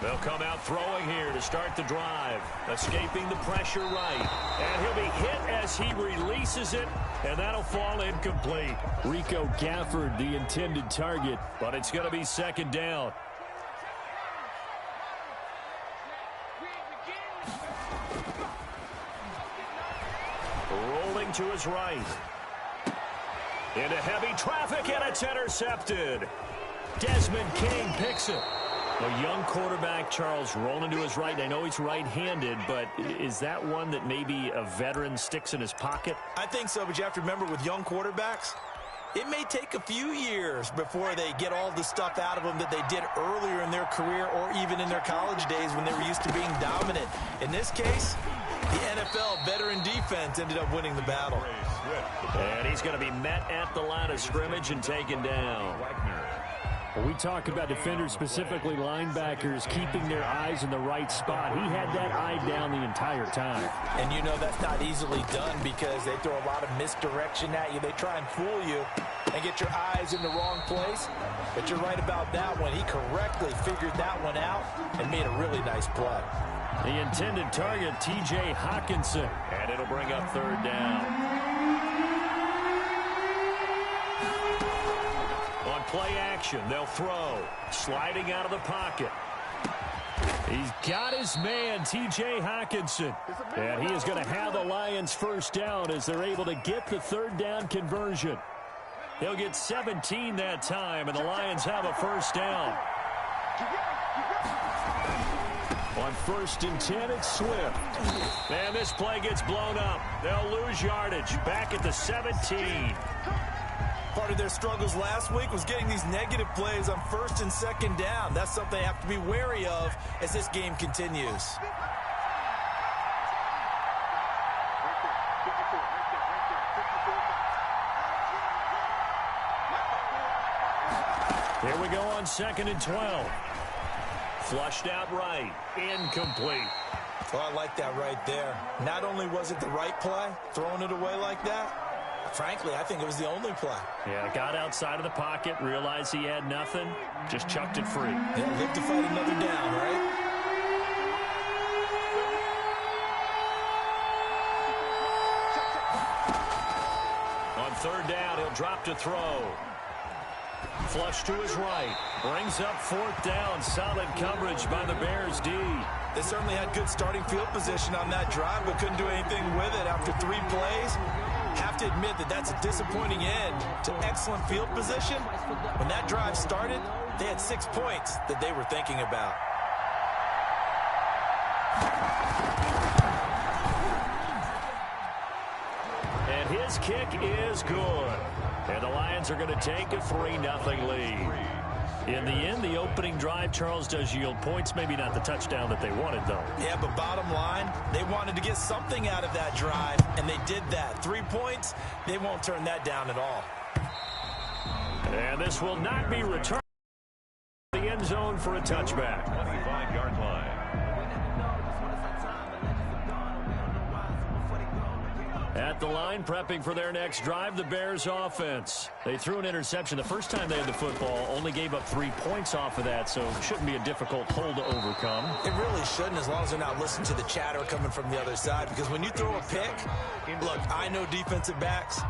They'll come out throwing here to start the drive. Escaping the pressure right. And he'll be hit as he releases it, and that'll fall incomplete. Rico Gafford, the intended target. But it's going to be second down. Rolling to his right. Into heavy traffic, and it's intercepted. Desmond King picks it. A young quarterback, Charles, rolling to his right. I know he's right-handed, but is that one that maybe a veteran sticks in his pocket? I think so, but you have to remember with young quarterbacks, it may take a few years before they get all the stuff out of them that they did earlier in their career or even in their college days when they were used to being dominant. In this case, the NFL veteran defense ended up winning the battle. And he's going to be met at the line of scrimmage and taken down. When we talk about defenders, specifically linebackers, keeping their eyes in the right spot, he had that eye down the entire time. And you know that's not easily done because they throw a lot of misdirection at you. They try and fool you and get your eyes in the wrong place. But you're right about that one. He correctly figured that one out and made a really nice play. The intended target, T.J. Hockenson. And it'll bring up third down. On play action, they'll throw. Sliding out of the pocket. He's got his man, T.J. Hockenson. And he is going to have the Lions first down as they're able to get the third down conversion. He'll get 17 that time, and the Lions have a first down. On 1st and 10, it's Swift. And this play gets blown up. They'll lose yardage. Back at the 17. Part of their struggles last week was getting these negative plays on 1st and 2nd down. That's something they have to be wary of as this game continues. Here we go on 2nd and 12. Flushed out right. Incomplete. Oh, I like that right there. Not only was it the right play, throwing it away like that, frankly, I think it was the only play. Yeah, got outside of the pocket, realized he had nothing, just chucked it free. Yeah, live to fight another down, right? On 3rd down, he'll drop to throw. Flush to his right. Brings up 4th down. Solid coverage by the Bears D. They certainly had good starting field position on that drive, but couldn't do anything with it after 3 plays. Have to admit that that's a disappointing end to excellent field position. When that drive started, they had 6 points that they were thinking about. And his kick is good. And the Lions are going to take a 3-0 lead. In the end, the opening drive, Charles, does yield points. Maybe not the touchdown that they wanted, though. Yeah, but bottom line, they wanted to get something out of that drive, and they did that. 3 points, they won't turn that down at all. And this will not be returned to the end zone for a touchback. 25-yard line. At the line, prepping for their next drive, the Bears offense. They threw an interception the first time they had the football, only gave up 3 points off of that, so it shouldn't be a difficult hole to overcome. It really shouldn't, as long as they're not listening to the chatter coming from the other side, because when you throw a pick, look, I know defensive backs,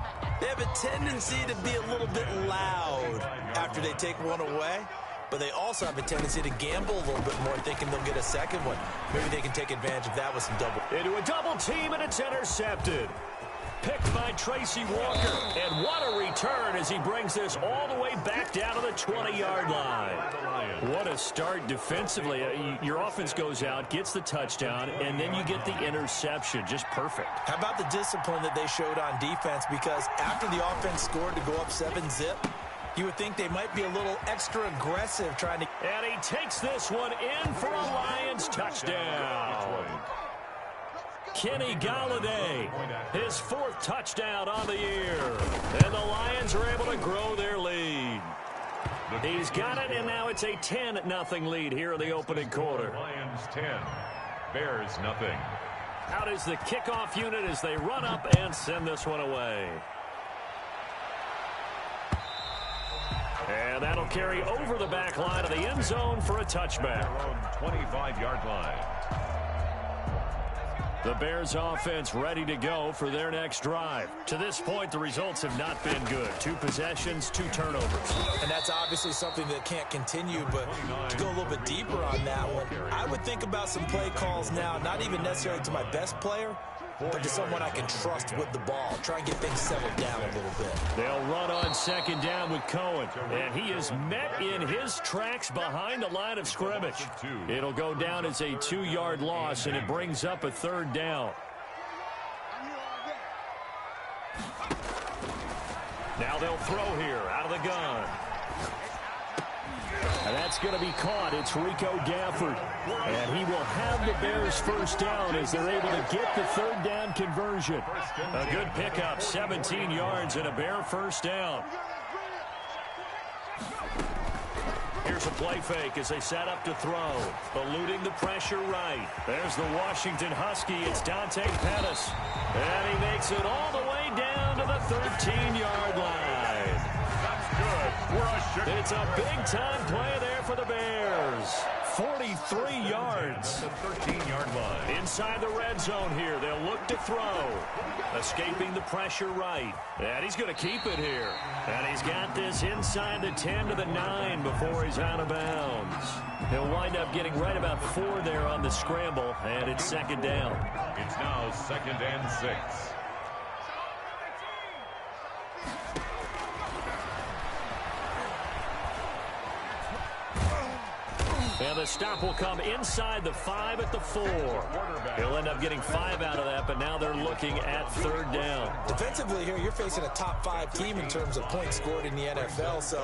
they have a tendency to be a little bit loud after they take one away, but they also have a tendency to gamble a little bit more, thinking they'll get a second one. Maybe they can take advantage of that with some double. Into a double team, and it's intercepted. Picked by Tracy Walker. And what a return as he brings this all the way back down to the 20-yard line. What a start defensively. Your offense goes out, gets the touchdown, and then you get the interception. Just perfect. How about the discipline that they showed on defense? Because after the offense scored to go up 7-zip, you would think they might be a little extra aggressive trying to... And he takes this one in for a Lions touchdown. Kenny Golladay, his 4th touchdown on the year. And the Lions are able to grow their lead. He's got it, and now it's a 10-0 lead here in the opening quarter. Lions 10, Bears nothing. Out is the kickoff unit as they run up and send this one away. And And that'll carry over the back line of the end zone for a touchback. 25-yard line. The Bears offense ready to go for their next drive. To this point, the results have not been good. 2 possessions, 2 turnovers. And that's obviously something that can't continue, but to go a little bit deeper on that one, I would think about some play calls now, not even necessarily to my best player, but to someone I can trust with the ball. Try and get things settled down a little bit. They'll run on second down with Cohen, and he is met in his tracks behind the line of scrimmage. It'll go down as a 2-yard loss, and it brings up a 3rd down. Now they'll throw here out of the gun. And that's going to be caught. It's Rico Gafford. And he will have the Bears first down as they're able to get the 3rd down conversion. A good pickup, 17 yards and a Bear first down. Here's a play fake as they set up to throw. Eluding the pressure right. There's the Washington Husky. It's Dante Pettis. And he makes it all the way down to the 13-yard line. It's a big-time play there for the Bears. 43 yards. The 13-yard line. Inside the red zone here. They'll look to throw. Escaping the pressure right. And he's going to keep it here. And he's got this inside the 10 to the 9 before he's out of bounds. He'll wind up getting right about 4 there on the scramble, and it's 2nd down. It's now 2nd and 6. And the stop will come inside the 5 at the 4. He'll end up getting 5 out of that, but now they're looking at 3rd down. Defensively here, you're facing a top 5 team in terms of points scored in the NFL. So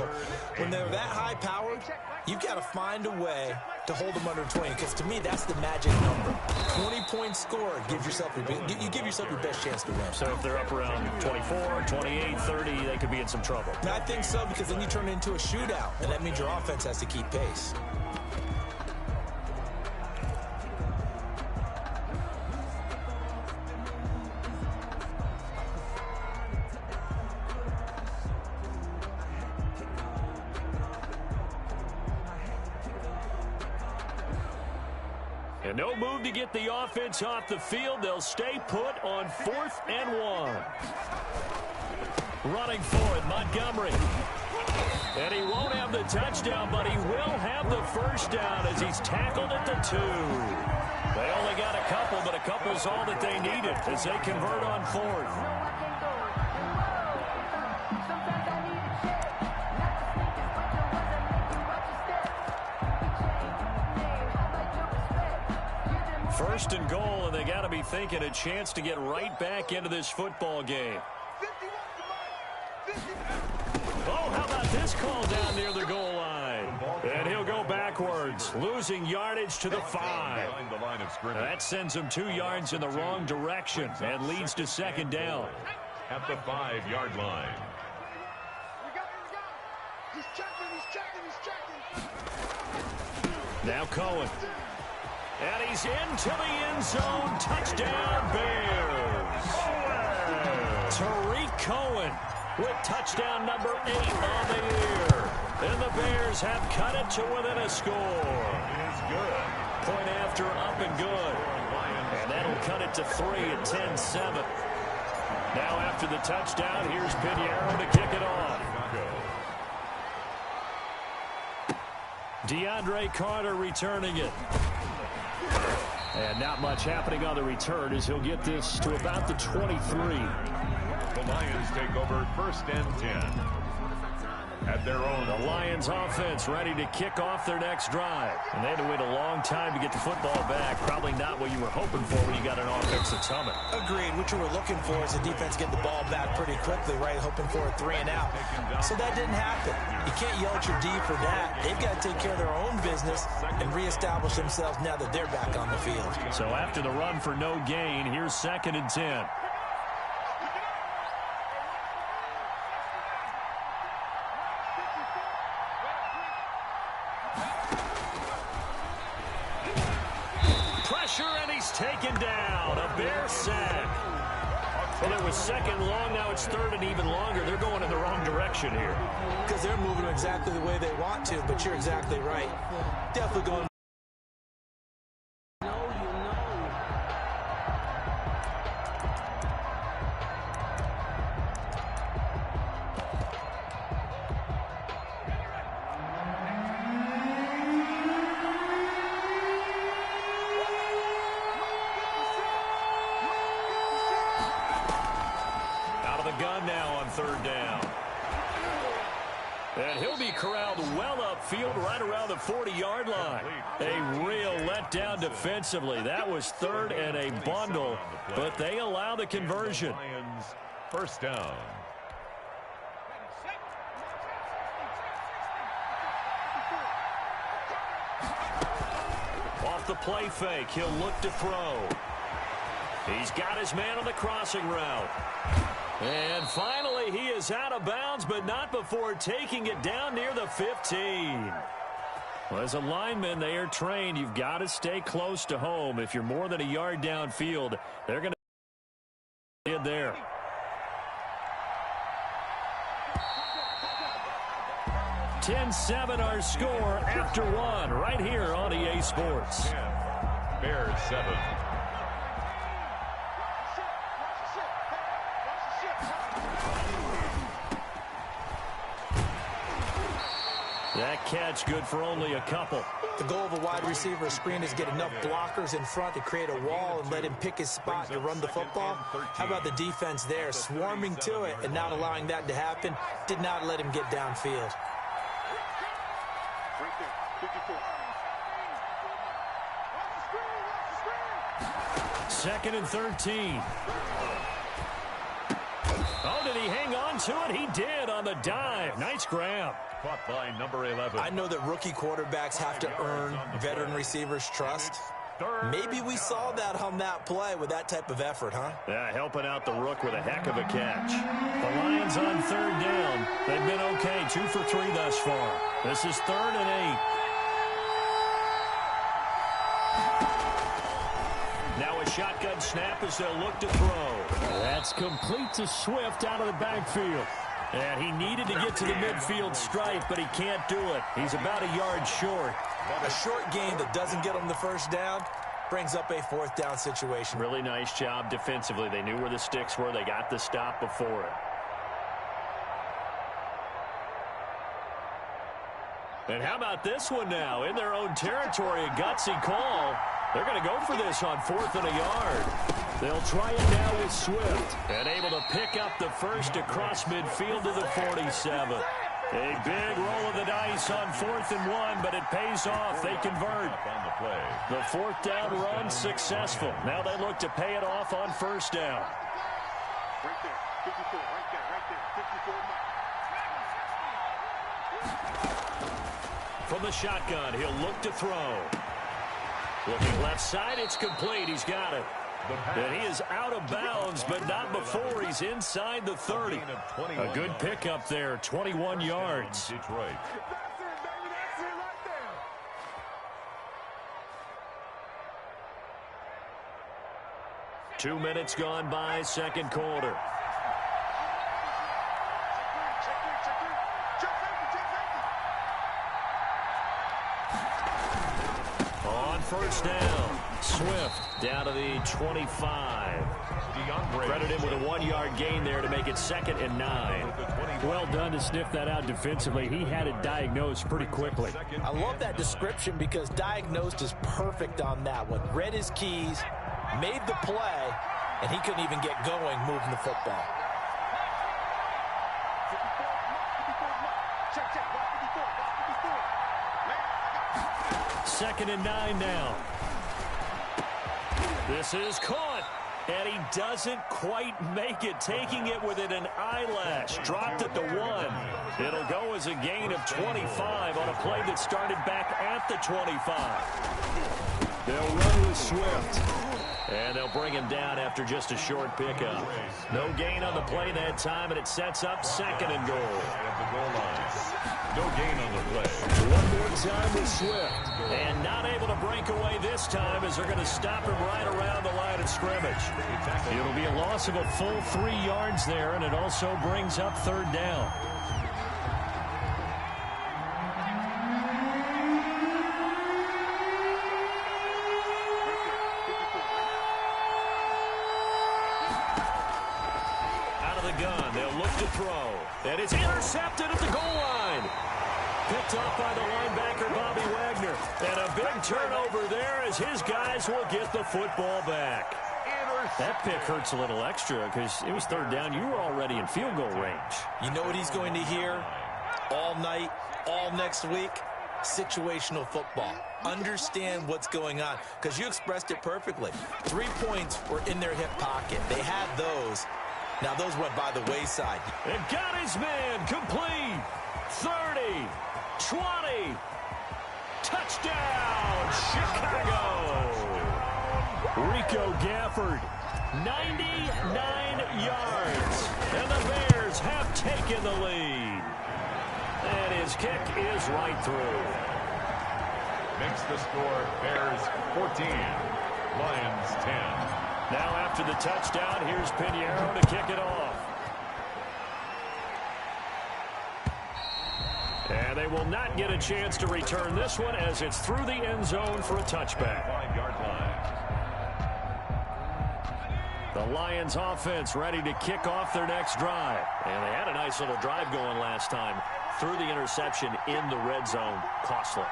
when they're that high-powered, you've got to find a way to hold them under 20. Because to me, that's the magic number. 20 points scored, you give yourself your best chance to win. So if they're up around 24, 28, 30, they could be in some trouble. And I think so, because then you turn it into a shootout, and that means your offense has to keep pace. And no move to get the offense off the field. They'll stay put on 4th and 1. Running for it, Montgomery. And he won't have the touchdown, but he will have the first down as he's tackled at the 2. They only got a couple, but a couple's all that they needed as they convert on 4th. First and goal, and they got to be thinking a chance to get right back into this football game. Oh, how about this call down near the goal line? And he'll go backwards, losing yardage to the 5. That sends him 2 yards in the wrong direction and leads to 2nd down. At the 5-yard line. Now Cohen. And he's into the end zone. Touchdown, Bears. Tariq Cohen with touchdown number 8 on the year. And the Bears have cut it to within a score. Is good. Point after up and good. And that'll cut it to 3 at 10-7. Now after the touchdown, here's Pinheiro to kick it off. DeAndre Carter returning it. And not much happening on the return as he'll get this to about the 23. The Lions take over 1st and 10. At their own. The Lions offense ready to kick off their next drive. And they had to wait a long time to get the football back. Probably not what you were hoping for when you got an offense that's humming. Agreed. What you were looking for is the defense get the ball back pretty quickly, right? Hoping for a 3 and out. So that didn't happen. You can't yell at your D for that. They've got to take care of their own business and reestablish themselves now that they're back on the field. So after the run for no gain, here's 2nd and 10. And he's taken down. A Bear sack. Well, it was 2nd long. Now it's 3rd and even longer. They're going in the wrong direction. action here. Because they're moving exactly the way they want to, but you're exactly right. Definitely going. Gun now on third down. And he'll be corralled well upfield right around the 40-yard line. A real letdown defensively. That was third and a bundle, but they allow the conversion. Lions first down. Off the play fake, he'll look to throw. He's got his man on the crossing route. And finally, he is out of bounds, but not before taking it down near the 15. Well, as a lineman, they are trained. You've got to stay close to home. If you're more than a yard downfield, they're going to get there. (10-7) our score after one right here on EA Sports. 10, Bears 7. That catch good for only a couple. The goal of a wide receiver screen is get enough blockers in front to create a wall and let him pick his spot to run the football. How about the defense there, swarming to it and not allowing that to happen? Did not let him get downfield. Second and 13. Oh, did he hang on to it? He did on the dive. Nice grab. Caught by number 11. I know that rookie quarterbacks have to earn veteran receivers' trust. Maybe we saw that on that play with that type of effort, huh? Yeah, helping out the rook with a heck of a catch. The Lions on third down. They've been okay, 2 for 3 thus far. This is 3rd and 8. Now a shotgun snap as they'll look to throw. That's complete to Swift out of the backfield. And he needed to get to the midfield stripe, but he can't do it. He's about a yard short. A short gain that doesn't get him the first down brings up a 4th down situation. Really nice job defensively. They knew where the sticks were. They got the stop before it. And how about this one now? In their own territory, a gutsy call. They're going to go for this on 4th and a yard. They'll try it now with Swift. And able to pick up the first across midfield to the 47. A big roll of the dice on 4th and 1, but it pays off. They convert. The 4th down run successful. Now they look to pay it off on 1st down. Right there. 54. Right there. 54. From the shotgun, he'll look to throw. Looking left side, it's complete. He's got it. And he is out of bounds, but not before he's inside the 30. A good pickup there, 21 yards. Detroit. 2 minutes gone by, second quarter. On first down, Swift down to the 25. Credit him with a 1-yard gain there to make it 2nd and 9. Well done to sniff that out defensively. He had it diagnosed pretty quickly. I love that description because diagnosed is perfect on that one. Read his keys, made the play, and he couldn't even get going moving the football. Second and 9 now. This is caught, and he doesn't quite make it, taking it within an eyelash. Dropped at the 1. It'll go as a gain of 25 on a play that started back at the 25. They'll run with Swift. And they'll bring him down after just a short pickup. No gain on the play that time, and it sets up 2nd and goal. At the goal line. No gain on the play. One more time with Swift. And not able to break away this time as they're going to stop him right around the line of scrimmage. It'll be a loss of a full 3 yards there, and it also brings up 3rd down. And it's intercepted at the goal line. Picked off by the linebacker, Bobby Wagner. And a big turnover there as his guys will get the football back. That pick hurts a little extra because it was third down. You were already in field goal range. You know what he's going to hear all night, all next week? Situational football. Understand what's going on, because you expressed it perfectly. 3 points were in their hip pocket. They had those. Now those went by the wayside. And got his man complete. 30, 20, touchdown, Chicago. Rico Gafford, 99 yards, and the Bears have taken the lead. And his kick is right through. Makes the score Bears 14, Lions 10. Now after the touchdown, here's Pinheiro to kick it off. And they will not get a chance to return this one as it's through the end zone for a touchback. 5-yard line. The Lions offense ready to kick off their next drive. And they had a nice little drive going last time. Through the interception in the red zone. Costly.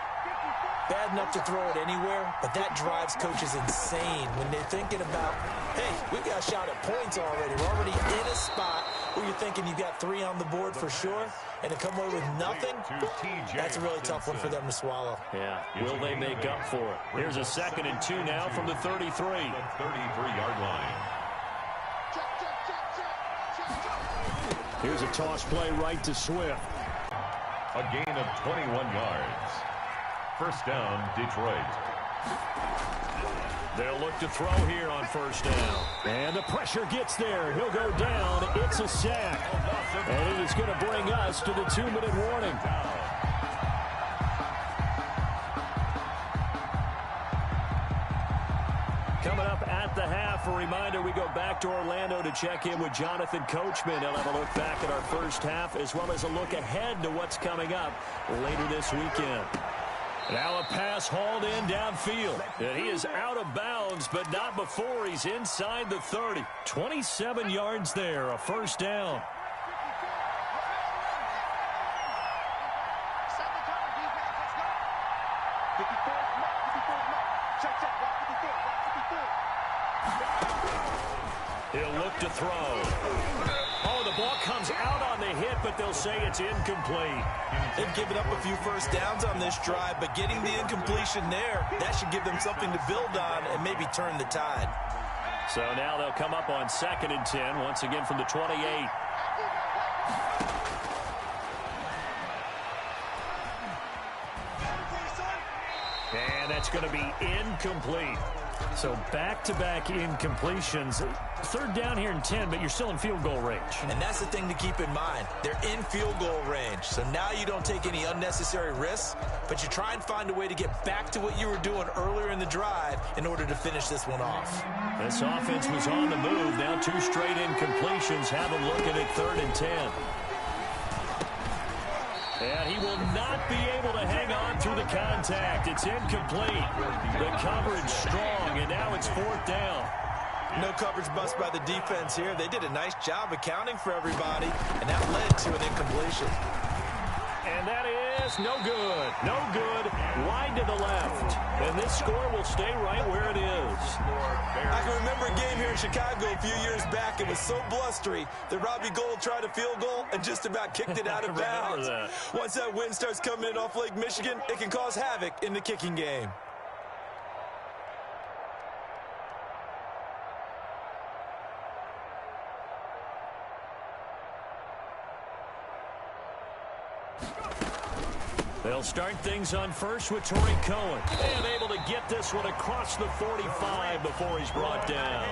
Bad enough to throw it anywhere, but that drives coaches insane when they're thinking about, hey, we've got a shot at points already. We're already in a spot where you're thinking you've got 3 on the board for sure, and to come away with nothing, that's a really tough one for them to swallow. Yeah, will they make up for it? Here's a 2nd and 2 now from the 33. 33-yard line. Here's a toss play right to Swift. A gain of 21 yards. First down, Detroit. They'll look to throw here on first down. And the pressure gets there. He'll go down. It's a sack. And it is going to bring us to the 2-minute warning. Coming up at the half, a reminder, we go back to Orlando to check in with Jonathan Coachman. He'll have a look back at our first half as well as a look ahead to what's coming up later this weekend. Now a pass hauled in downfield. And he is out of bounds, but not before he's inside the 30. 27 yards there, a first down. He'll look to throw. Oh, the ball comes out on the hit, but they'll say it's incomplete. They've given up a few first downs on this drive, but getting the incompletion there, that should give them something to build on and maybe turn the tide. So now they'll come up on 2nd and 10, once again from the 28. And that's going to be incomplete. So back-to-back incompletions. 3rd down here and 10, but you're still in field goal range. And that's the thing to keep in mind. They're in field goal range. So now you don't take any unnecessary risks, but you try and find a way to get back to what you were doing earlier in the drive in order to finish this one off. This offense was on the move. Now 2 straight incompletions have them looking at 3rd and 10. And he will not be able to hang on through the contact. It's incomplete. The coverage strong, and now it's 4th down. No coverage bust by the defense here. They did a nice job accounting for everybody, and that led to an incompletion. And that is no good. No good. Wide to the left. And this score will stay right where it is. I can remember a game here in Chicago a few years back. It was so blustery that Robbie Gould tried a field goal and just about kicked it out of bounds. Once that wind starts coming in off Lake Michigan, it can cause havoc in the kicking game. They'll start things on first with Torrey Cohen. And able to get this one across the 45 before he's brought down.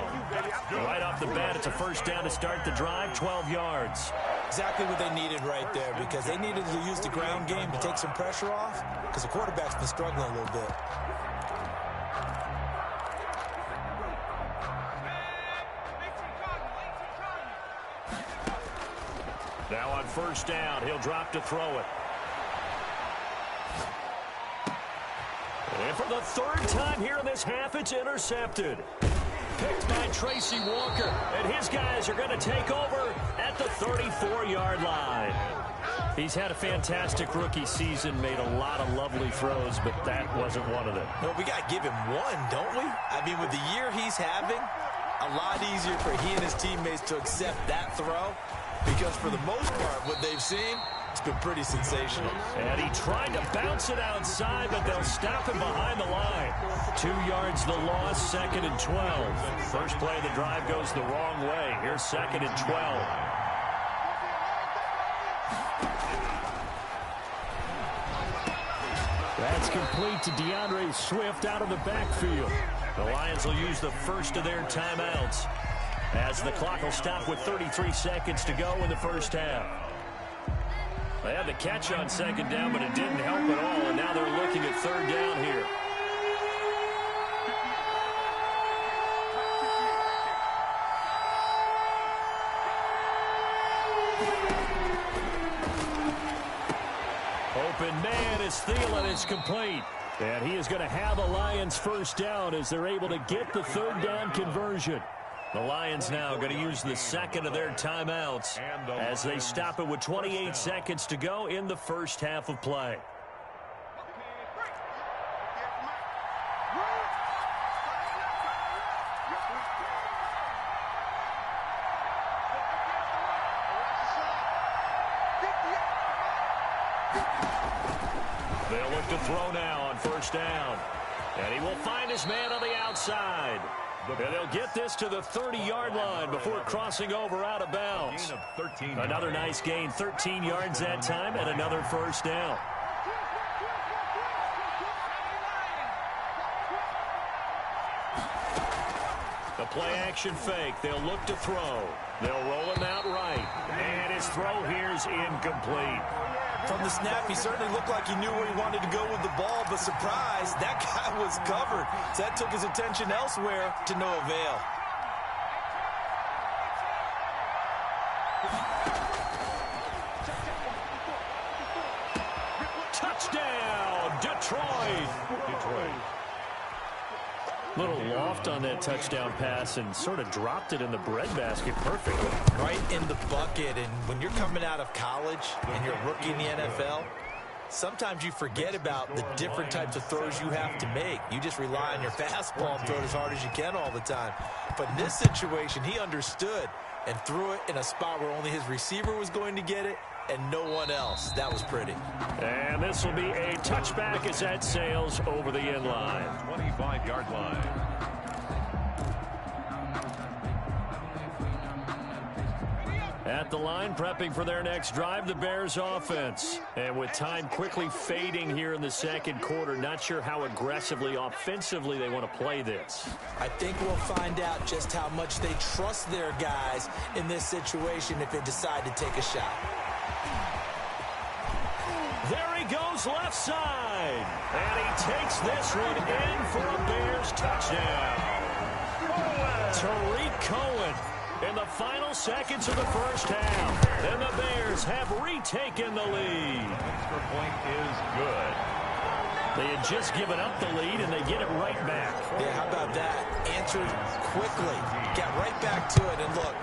Right off the bat, it's a first down to start the drive, 12 yards. Exactly what they needed right there, because they needed to use the ground game to take some pressure off, because the quarterback's been struggling a little bit. Now on first down, he'll drop to throw it. And for the 3rd time here in this half, it's intercepted. picked by Tracy Walker. And his guys are going to take over at the 34-yard line. He's had a fantastic rookie season, made a lot of lovely throws, but that wasn't one of them. Well, we got to give him one, don't we? I mean, with the year he's having, a lot easier for he and his teammates to accept that throw, because for the most part, what they've seen, it's been pretty sensational. And he tried to bounce it outside, but they'll stop him behind the line. 2 yards the loss, 2nd and 12. First play of the drive goes the wrong way. Here's 2nd and 12. That's complete to DeAndre Swift out of the backfield. The Lions will use the first of their timeouts as the clock will stop with 33 seconds to go in the first half. They had the catch on 2nd down, but it didn't help at all, and now they're looking at 3rd down here. Open man is Thielen. It's complete. And he is going to have a Lions first down as they're able to get the 3rd down conversion. The Lions now going to use the 2nd of their timeouts as they stop it with 28 seconds to go in the first half of play. They'll look to throw now on 1st down. And he will find his man on the outside. And they'll get this to the 30-yard line before crossing over out of bounds. Another nice gain, 13 yards that time, and another first down. The play-action fake. They'll look to throw. They'll roll him out right. And his throw here's incomplete. From the snap, he certainly looked like he knew where he wanted to go with the ball, but surprise, that guy was covered. So that took his attention elsewhere to no avail. Touchdown, Detroit. Little loft on that touchdown pass and sort of dropped it in the breadbasket perfectly. Right in the bucket, and when you're coming out of college and you're a rookie in the NFL, sometimes you forget about the different types of throws you have to make. You just rely on your fastball and throw it as hard as you can all the time. But in this situation, he understood and threw it in a spot where only his receiver was going to get it and no one else. That was pretty. And this will be a touchback as that sails over the end line. 25-yard line. At the line, prepping for their next drive, the Bears offense. And with time quickly fading here in the 2nd quarter, not sure how aggressively, offensively they want to play this. I think we'll find out just how much they trust their guys in this situation if they decide to take a shot. There he goes left side. And he takes this one in for a Bears touchdown. Tariq Cohen in the final seconds of the first half. And the Bears have retaken the lead. Extra point is good. They had just given up the lead, and they get it right back. Yeah, how about that? Answered quickly. Got right back to it. And look,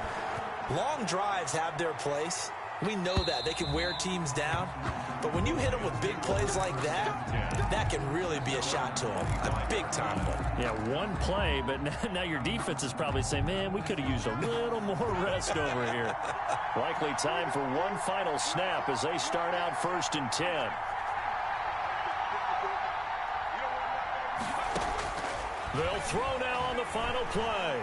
long drives have their place. We know that. They can wear teams down. But when you hit them with big plays like that, that can really be a shot to them. A big-time one. Yeah, one play, but now your defense is probably saying, man, we could have used a little more rest over here. Likely time for one final snap as they start out 1st and 10. They'll throw now on the final play.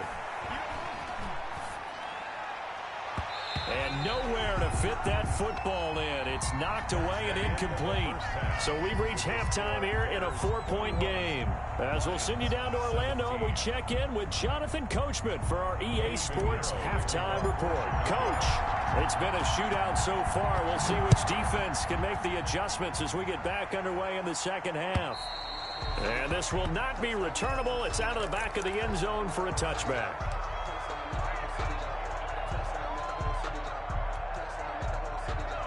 And nowhere to fit that football in. It's knocked away and incomplete. So we've reached halftime here in a 4-point game. As we'll send you down to Orlando, and we check in with Jonathan Coachman for our EA Sports Halftime Report. Coach, it's been a shootout so far. We'll see which defense can make the adjustments as we get back underway in the 2nd half. And this will not be returnable. It's out of the back of the end zone for a touchback.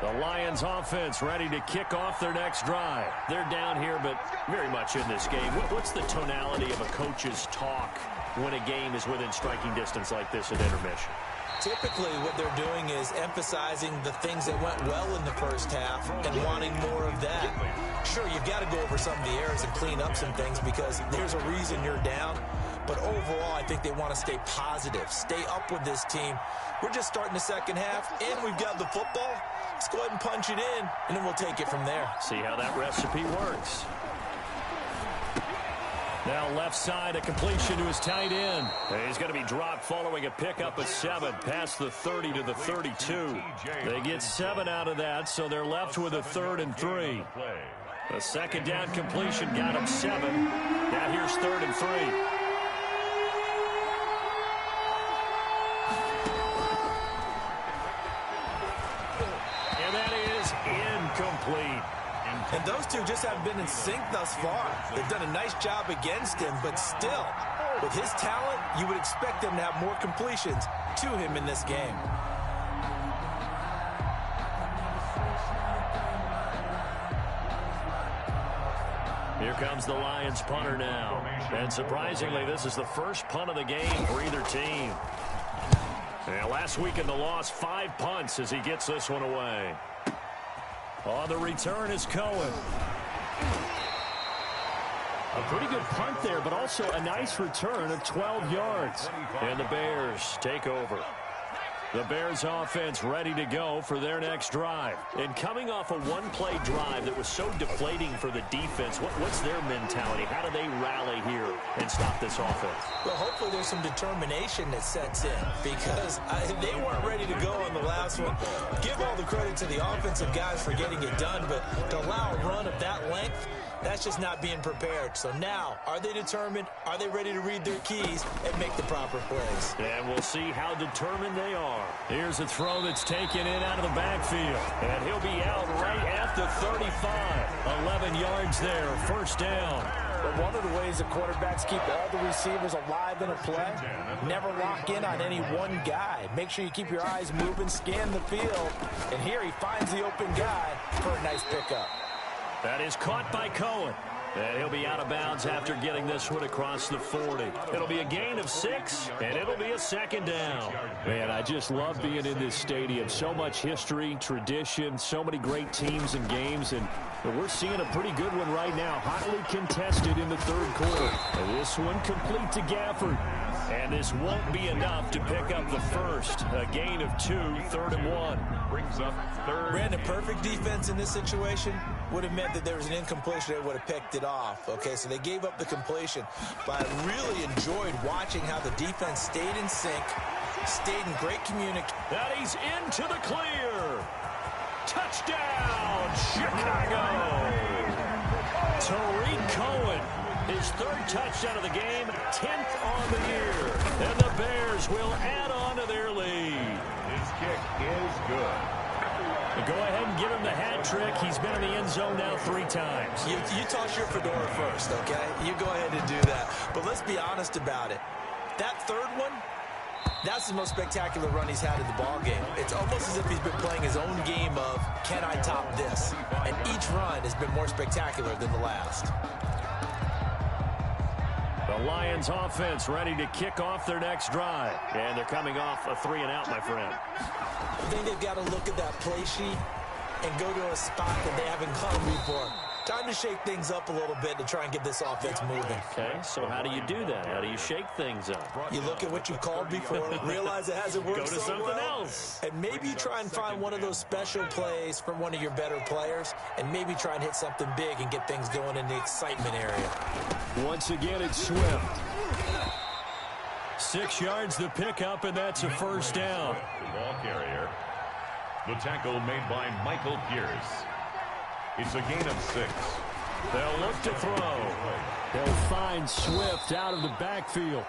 The Lions offense ready to kick off their next drive. They're down here, but very much in this game. What's the tonality of a coach's talk when a game is within striking distance like this at intermission? Typically, what they're doing is emphasizing the things that went well in the first half and wanting more of that. Sure, you've got to go over some of the errors and clean up some things because there's a reason you're down. But overall, I think they want to stay positive, stay up with this team. We're just starting the second half, and we've got the football. Let's go ahead and punch it in, and then we'll take it from there. See how that recipe works. Now left side, a completion to his tight end. He's going to be dropped following a pickup of 7 past the 30 to the 32. They get 7 out of that, so they're left with a 3rd and 3. A second down completion got him 7. Now here's 3rd and 3. And that is incomplete. And those two just haven't been in sync thus far. They've done a nice job against him, but still, with his talent, you would expect them to have more completions to him in this game. Here comes the Lions punter now. And surprisingly, this is the first punt of the game for either team. And last week in the loss, 5 punts as he gets this one away. On the return is Cohen. A pretty good punt there, but also a nice return of 12 yards. And the Bears take over. The Bears offense ready to go for their next drive. And coming off a one-play drive that was so deflating for the defense, what's their mentality? How do they rally here and stop this offense? Well, hopefully there's some determination that sets in because they weren't ready to go on the last one. Give all the credit to the offensive guys for getting it done, but to allow a run of that length, that's just not being prepared. So now, are they determined? Are they ready to read their keys and make the proper plays? And we'll see how determined they are. Here's a throw that's taken in out of the backfield. And he'll be out right at the 35. 11 yards there, first down. But one of the ways the quarterbacks keep all the receivers alive in a play, never lock in on any one guy. Make sure you keep your eyes moving, scan the field. And here he finds the open guy for a nice pickup. That is caught by Cohen. And he'll be out of bounds after getting this one across the 40. It'll be a gain of 6, and it'll be a second down. Man, I just love being in this stadium. So much history, tradition, so many great teams and games, and we're seeing a pretty good one right now. Hotly contested in the third quarter. And this one complete to Gafford. And this won't be enough to pick up the first. A gain of 2, 3rd and 1. Brings up 3rd. Brandon, perfect defense in this situation would have meant that there was an incompletion. They would have picked it off. Okay, so they gave up the completion. But I really enjoyed watching how the defense stayed in sync, stayed in great communication. That he's into the clear. Touchdown, Chicago. Tariq Cohen. His 3rd touchdown of the game, 10th on the year. And the Bears will add on to their lead. His kick is good. Go ahead and give him the hat trick. He's been in the end zone now 3 times. You toss your fedora first, okay? You go ahead and do that. But let's be honest about it. That 3rd one, that's the most spectacular run he's had in the ball game. It's almost as if he's been playing his own game of, can I top this? And each run has been more spectacular than the last. The Lions offense ready to kick off their next drive. And they're coming off a 3-and-out, my friend. I think they've got to look at that play sheet and go to a spot that they haven't gone before. Time to shake things up a little bit to try and get this offense moving. Okay, so how do you do that? How do you shake things up? You look at what you've called before, realize it hasn't worked Go to so something well, else. and maybe you try and find one of those special plays from one of your better players, and maybe try and hit something big and get things going in the excitement area. Once again, it's Swift. 6 yards the pickup, and that's a first down. The ball carrier. The tackle made by Michael Pierce. It's a gain of 6. They'll look to throw. They'll find Swift out of the backfield.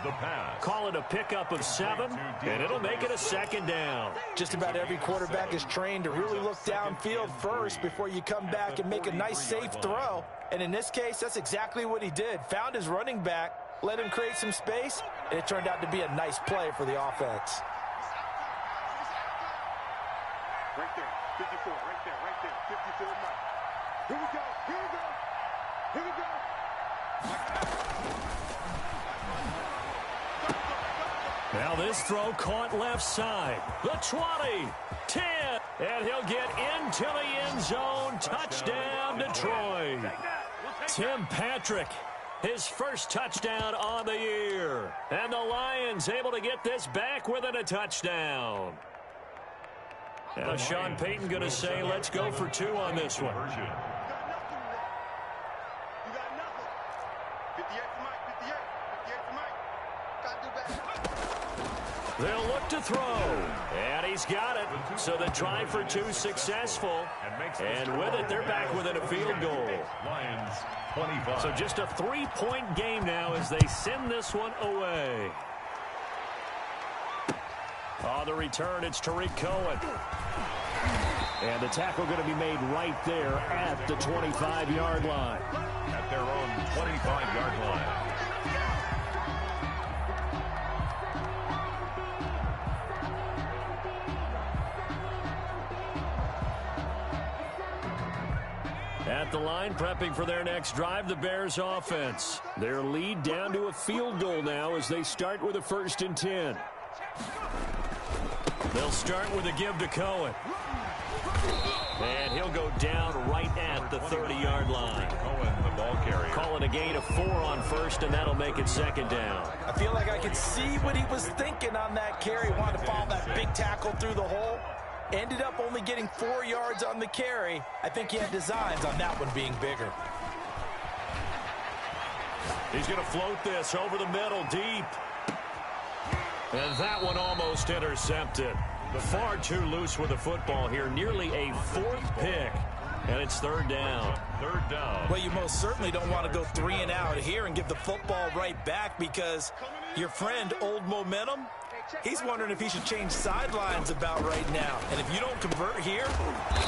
The pass. Call it a pickup of 7, and it'll make it a second down. Just about every quarterback is trained to really look downfield first before you come back and make a nice, safe throw. And in this case, that's exactly what he did. Found his running back, let him create some space, and it turned out to be a nice play for the offense. Right there. 54. Right there. 54 now. Here we go. Here we go. Here we go. Now this throw caught left side. The 20, 10, and he'll get into the end zone. Touchdown, Detroit. Tim Patrick, his first touchdown on the year. And the Lions able to get this back within a touchdown. Now Sean Payton going to say, let's go for 2 on this one. They'll look to throw, and he's got it. So the try for 2 successful, and with it, they're back within a field goal. Lions 25. So just a 3-point game now as they send this one away. On the return, it's Tariq Cohen. And the tackle going to be made right there at the 25-yard line. At their own 25-yard line. At the line, prepping for their next drive, the Bears offense. Their lead down to a field goal now as they start with a 1st and 10. They'll start with a give to Cohen. And he'll go down right at the 30-yard line. Cohen, the ball carrier. Call it a gain of 4 on 1st, and that'll make it 2nd down. I feel like I could see what he was thinking on that carry. Wanted to follow that big tackle through the hole. Ended up only getting 4 yards on the carry. I think he had designs on that one being bigger. He's going to float this over the middle deep. And that one almost intercepted. Far too loose with the football here. Nearly a 4th pick. And it's 3rd down. 3rd down. Well, you most certainly don't want to go 3 and out here and give the football right back because your friend, Old Momentum, he's wondering if he should change sidelines about right now. And if you don't convert here,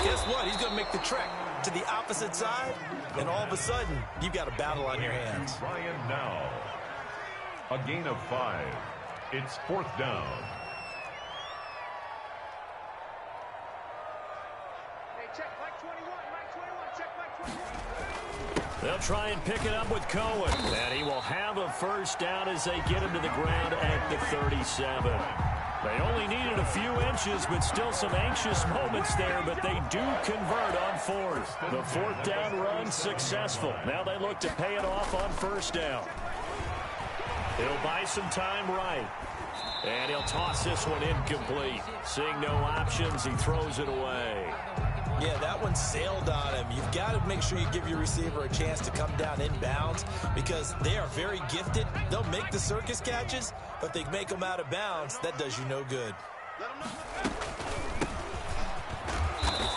guess what? He's going to make the trek to the opposite side, and all of a sudden, you've got a battle on your hands. Ryan now. A gain of 5. It's 4th down. They'll try and pick it up with Cohen. And he will have a 1st down as they get him to the ground at the 37. They only needed a few inches, but still some anxious moments there, but they do convert on 4th. The 4th down run successful. Now they look to pay it off on 1st down. He'll buy some time right. And he'll toss this one incomplete. Seeing no options, he throws it away. Yeah, that one sailed on him. You've got to make sure you give your receiver a chance to come down inbounds because they are very gifted. They'll make the circus catches, but they make them out of bounds. That does you no good.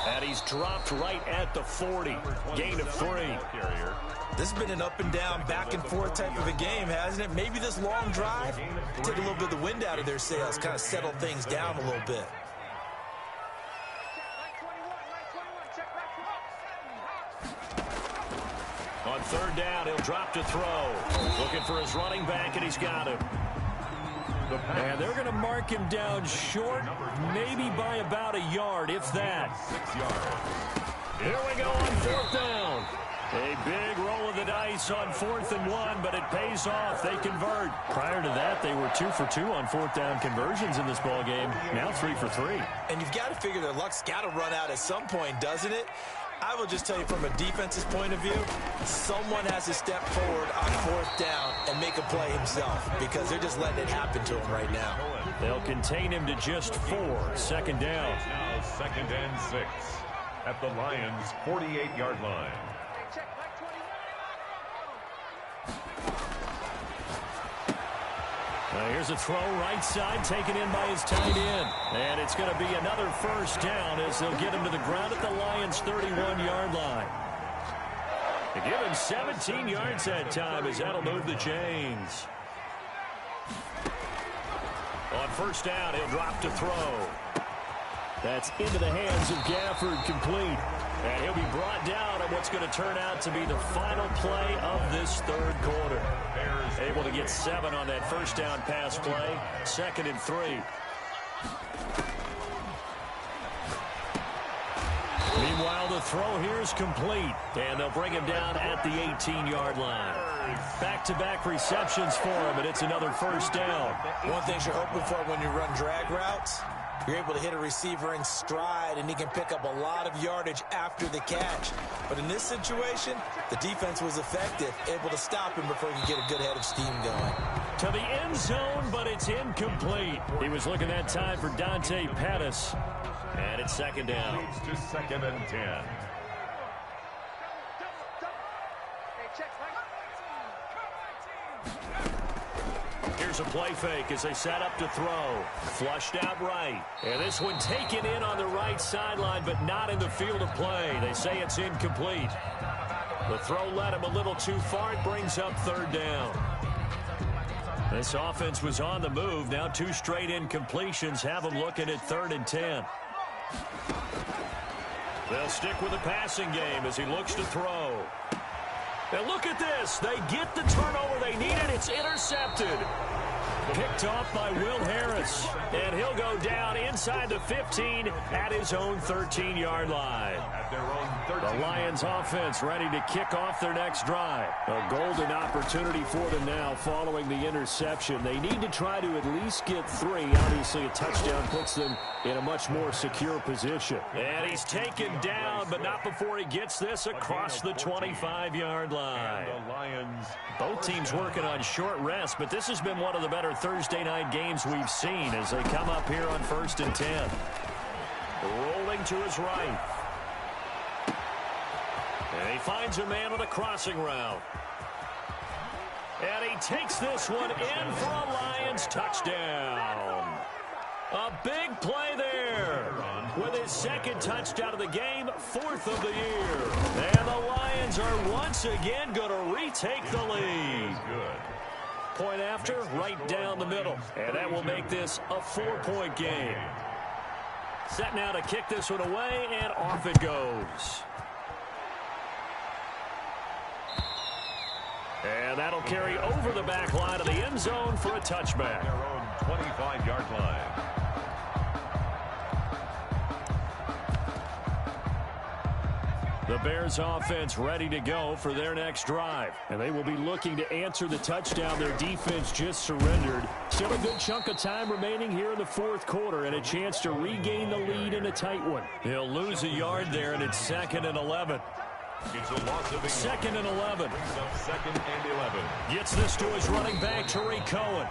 And he's dropped right at the 40. Gain of 3. This has been an up and down, back and forth type of a game, hasn't it? Maybe this long drive take a little bit of the wind out of their sails, kind of settle things down a little bit. On 3rd down, he'll drop to throw. Looking for his running back, and he's got him. And they're going to mark him down short, maybe by about a yard, if that. 6 yards. Here we go on 4th down. A big roll of the dice on 4th and 1, but it pays off. They convert. Prior to that, they were 2 for 2 on 4th down conversions in this ball game. Now 3 for 3. And you've got to figure their luck's got to run out at some point, doesn't it? I will just tell you from a defense's point of view, someone has to step forward on 4th down and make a play himself because they're just letting it happen to him right now. They'll contain him to just 4. 2nd down. Now 2nd and 6 at the Lions' 48-yard line. Here's a throw right side taken in by his tight end. And it's going to be another 1st down as they'll get him to the ground at the Lions' 31-yard line. They give him 17 yards that time as that'll move the chains. On 1st down, he'll drop to throw. That's into the hands of Gafford, complete. And he'll be brought down on what's going to turn out to be the final play of this 3rd quarter. Able to get 7 on that 1st down pass play. 2nd and 3. Meanwhile, the throw here is complete, and they'll bring him down at the 18-yard line. Back-to-back receptions for him, and it's another first down. One thing you're hoping for when you run drag routes, you're able to hit a receiver in stride, and he can pick up a lot of yardage after the catch. But in this situation, the defense was effective, able to stop him before he could get a good head of steam going. To the end zone, but it's incomplete. He was looking that time for Dante Pettis. And it's second down. Moves to 2nd and 10. Here's a play fake as they set up to throw. Flushed out right. And this one taken in on the right sideline, but not in the field of play. They say it's incomplete. The throw led him a little too far. It brings up third down. This offense was on the move. Now 2 straight incompletions have them looking at 3rd and 10. They'll stick with the passing game as he looks to throw. And look at this. They get the turnover they needed. It's intercepted. Picked off by Will Harris. And he'll go down inside the 15 at his own 13-yard line. At their own 13. The Lions offense ready to kick off their next drive. A golden opportunity for them now following the interception. They need to try to at least get 3. Obviously, a touchdown puts them in a much more secure position. And he's taken down, but not before he gets this across the 25-yard line. The Lions. Both teams working on short rest, but this has been one of the better Thursday night games we've seen as they come up here on 1st and 10. Rolling to his right. And he finds a man on a crossing route. And he takes this one in for a Lions touchdown. A big play there with his 2nd touchdown of the game, 4th of the year. And the Lions are once again going to retake the lead. Good. Point after, right down the middle. And that will make this a 4-point game. Set now to kick this one away, and off it goes. And that'll carry over the back line of the end zone for a touchback. Their own 25-yard line. The Bears offense ready to go for their next drive. And they will be looking to answer the touchdown their defense just surrendered. Still a good chunk of time remaining here in the 4th quarter and a chance to regain the lead in a tight one. He'll lose a yard there, and it's 2nd and 11. It's a loss of 2nd and 11. Brings up 2nd and 11. Gets this to his running back, Tariq Cohen.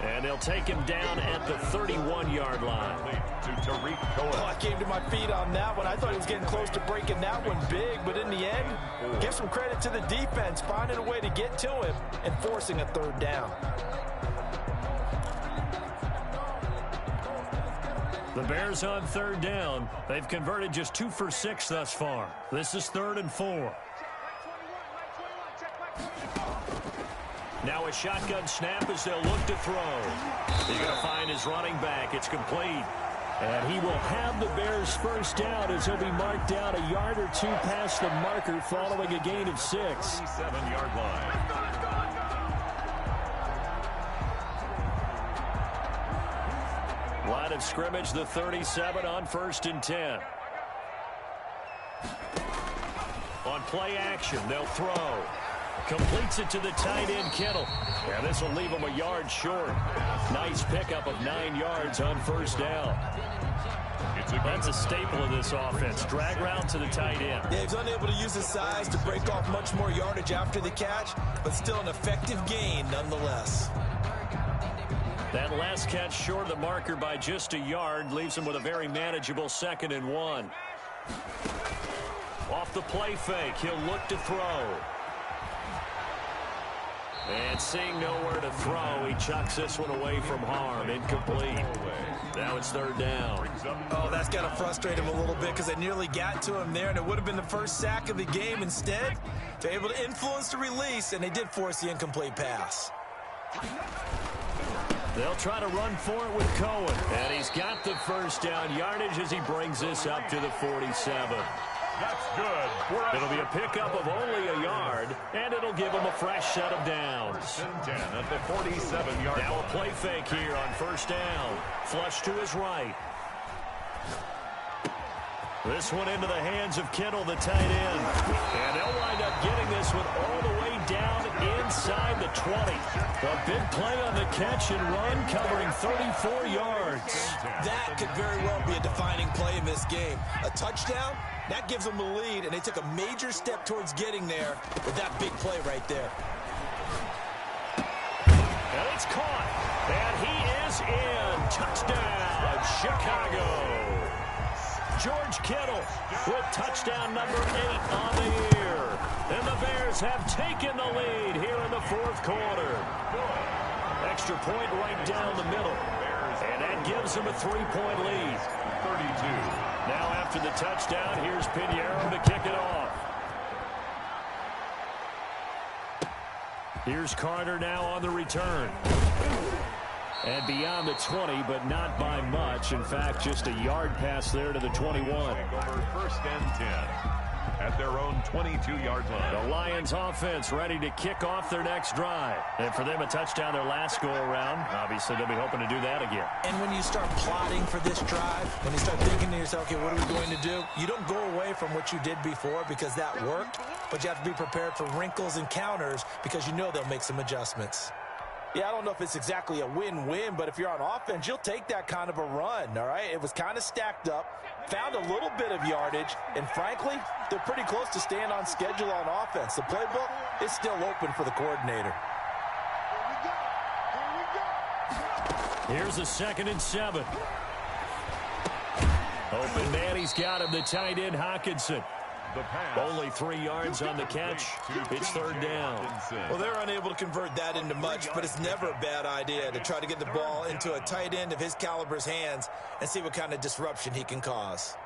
And they'll take him down at the 31-yard line. To Tariq Cohen. Oh, I came to my feet on that one. I thought he was getting close to breaking that one big, but in the end, give some credit to the defense, finding a way to get to him and forcing a 3rd down. The Bears on 3rd down. They've converted just 2 for 6 thus far. This is 3rd and 4. Now a shotgun snap as they'll look to throw. He's going to find his running back. It's complete. And he will have the Bears' first down as he'll be marked down a yard or 2 past the marker following a gain of 6. 7-yard line. Line of scrimmage, the 37 on 1st and 10. On play action, they'll throw. Completes it to the tight end, Kittle. And this will leave him a yard short. Nice pickup of 9 yards on 1st down. That's a staple of this offense. Drag route to the tight end. Yeah, he's unable to use his size to break off much more yardage after the catch, but still an effective gain nonetheless. That last catch short of the marker by just a yard leaves him with a very manageable 2nd and 1. Off the play fake, he'll look to throw. And seeing nowhere to throw, he chucks this one away from harm. Incomplete. Now it's 3rd down. Oh, that's got to frustrate him a little bit because they nearly got to him there, and it would have been the first sack of the game. Instead, they're able to influence the release, and they did force the incomplete pass. They'll try to run for it with Cohen. And he's got the first down yardage as he brings this up to the 47. That's good. It'll be a pickup of only a yard, and it'll give him a fresh set of downs. 10 at the 47-yard line. Now a play fake here on 1st down. Flush to his right. This one into the hands of Kittle, the tight end. And they'll wind up getting this one all the way down inside the 20. A big play on the catch and run, covering 34 yards. That could very well be a defining play in this game. A touchdown, that gives them the lead, and they took a major step towards getting there with that big play right there. And it's caught. And he is in. Touchdown, Chicago. George Kittle with touchdown number 8 on the year. And the Bears have taken the lead here in the fourth quarter. Extra point right down the middle. And that gives them a 3-point lead. 32. Now after the touchdown, here's Pinheiro to kick it off. Here's Carter now on the return. And beyond the 20, but not by much. In fact, just a yard pass there to the 21. Over first and 10 at their own 22-yard line. The Lions offense ready to kick off their next drive. And for them, a touchdown their last go-around. Obviously, they'll be hoping to do that again. And when you start plotting for this drive, when you start thinking to yourself, okay, what are we going to do? You don't go away from what you did before because that worked, but you have to be prepared for wrinkles and counters because you know they'll make some adjustments. Yeah, I don't know if it's exactly a win-win, but if you're on offense, you'll take that kind of a run, all right? It was kind of stacked up, found a little bit of yardage, and frankly, they're pretty close to staying on schedule on offense. The playbook is still open for the coordinator. Here's a 2nd and 7. Open man, he's got him, the tight end, Hockenson. Only 3 yards on the catch. It's 3rd down. Well, they're unable to convert that into much, but it's never a bad idea to try to get the ball into a tight end of his caliber's hands and see what kind of disruption he can cause.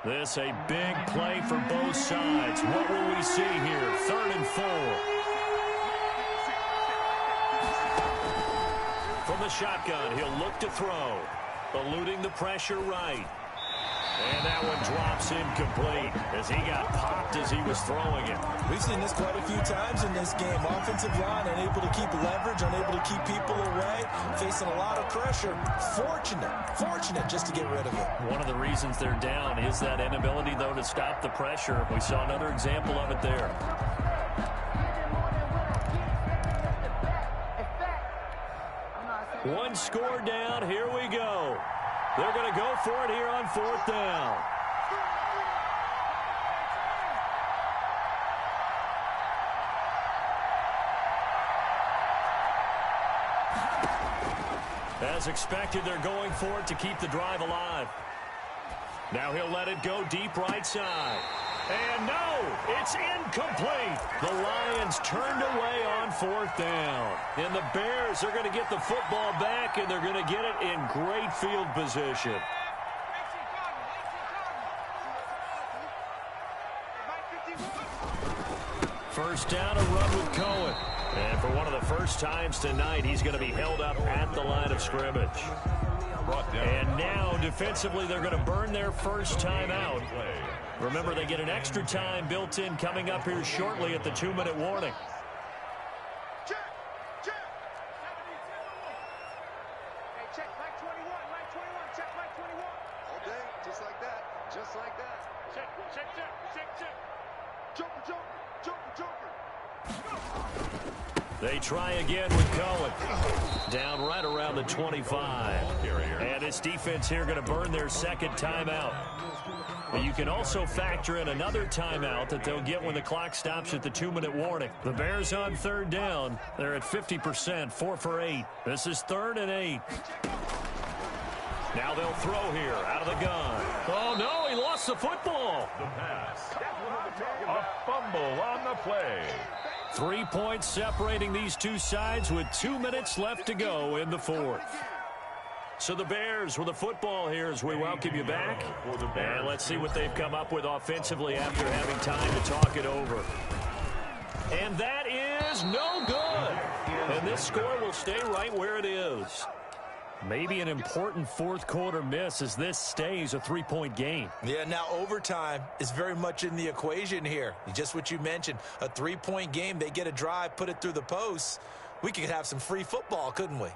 This a big play for both sides. What will we see here? 3rd and 4. From the shotgun, he'll look to throw. Eluding the pressure right. And that one drops incomplete as he got popped as he was throwing it. We've seen this quite a few times in this game. Offensive line unable to keep leverage, unable to keep people away, facing a lot of pressure. Fortunate just to get rid of it. One of the reasons they're down is that inability, though, to stop the pressure. We saw another example of it there. One score down. Here we go. They're going to go for it here on 4th down. As expected, they're going for it to keep the drive alive. Now he'll let it go deep right side. And no, it's incomplete. The Lions turned away on 4th down. And the Bears are going to get the football back, and they're going to get it in great field position. First down, a run with Cohen. And for one of the first times tonight, he's going to be held up at the line of scrimmage. And now, defensively, they're going to burn their first timeout. Remember, they get an extra time built in coming up here shortly at the 2-minute warning. Check. Hey, check, Mike 21, check Mike 21. All day, just like that. Check. Joker. They try again with Cohen. Down right around the 25. And this defense here going to burn their second timeout. But you can also factor in another timeout that they'll get when the clock stops at the 2-minute warning. The Bears on 3rd down. They're at 50%, 4 for 8. This is 3rd and 8. Now they'll throw here out of the gun. Oh, no, he lost the football. The pass. A fumble on the play. 3 points separating these two sides with 2 minutes left to go in the 4th. So the Bears with the football here as we welcome you back. And let's see what they've come up with offensively after having time to talk it over. And that is no good. And this score will stay right where it is. Maybe an important 4th quarter miss as this stays a 3-point game. Yeah, now overtime is very much in the equation here. Just what you mentioned, a 3-point game. They get a drive, put it through the posts. we could have some free football, couldn't we?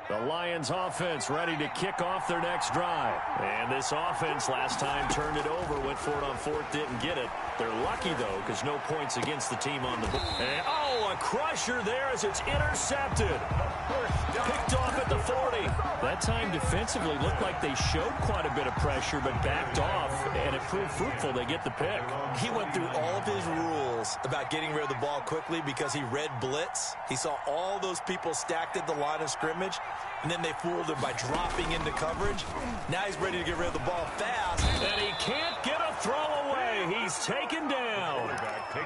The Lions offense ready to kick off their next drive. And this offense last time turned it over, went for it on fourth, didn't get it. They're lucky, though, because no points against the team on the board. And, oh, a crusher there as it's intercepted. Picked off at the 40. That time defensively looked like they showed quite a bit of pressure, but backed off, and it proved fruitful. They get the pick. He went through all of his rules about getting rid of the ball quickly because he read blitz. He saw all those people stacked at the line of scrimmage, and then they fooled him by dropping into coverage. Now he's ready to get rid of the ball fast. And he can't get a throw away. He's taken down.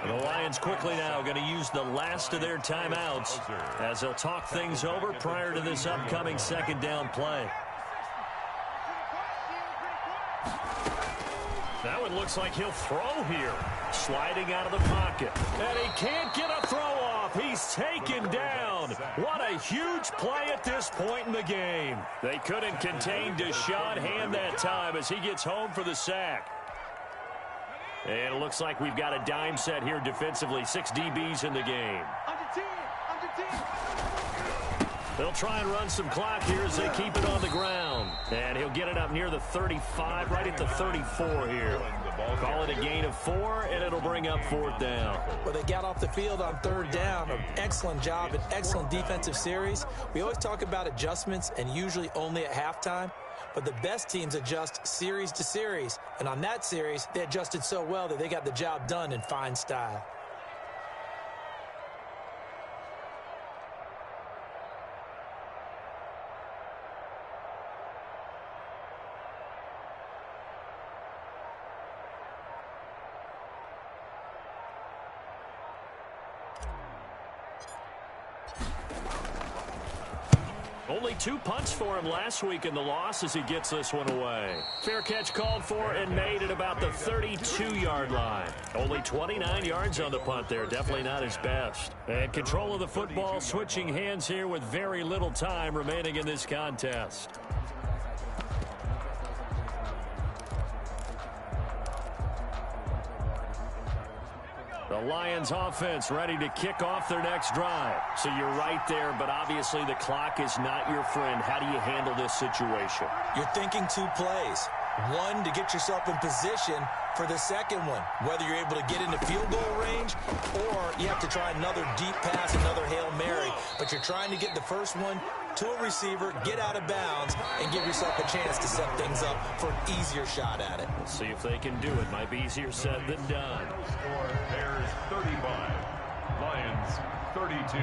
The Lions quickly now going to use the last of their timeouts as they'll talk things over prior to this upcoming second down play. Now it looks like he'll throw here. Sliding out of the pocket. And he can't get a throw off. He's taken down. What a huge play at this point in the game. They couldn't contain Deshaun Hand that time as he gets home for the sack. And it looks like we've got a dime set here defensively. 6 DBs in the game. Under 10. They'll try and run some clock here as they keep it on the ground. And he'll get it up near the 35, right at the 34 here. Call it a gain of 4, and it'll bring up fourth down. Well, they got off the field on third down. An excellent job, an excellent defensive series. We always talk about adjustments and usually only at halftime. But the best teams adjust series to series. And on that series, they adjusted so well that they got the job done in fine style. Only 2 punts for him last week in the loss as he gets this one away. Fair catch called for and made at about the 32-yard line. Only 29 yards on the punt there. Definitely not his best. And control of the football switching hands here with very little time remaining in this contest. The Lions offense ready to kick off their next drive. So you're right there, but obviously the clock is not your friend. How do you handle this situation? You're thinking 2 plays. One, to get yourself in position for the second one, whether you're able to get into field goal range or you have to try another deep pass, another Hail Mary. But you're trying to get the first one to a receiver, get out of bounds, and give yourself a chance to set things up for an easier shot at it. We'll see if they can do it. Might be easier said than done. Score Bears 35, Lions 32.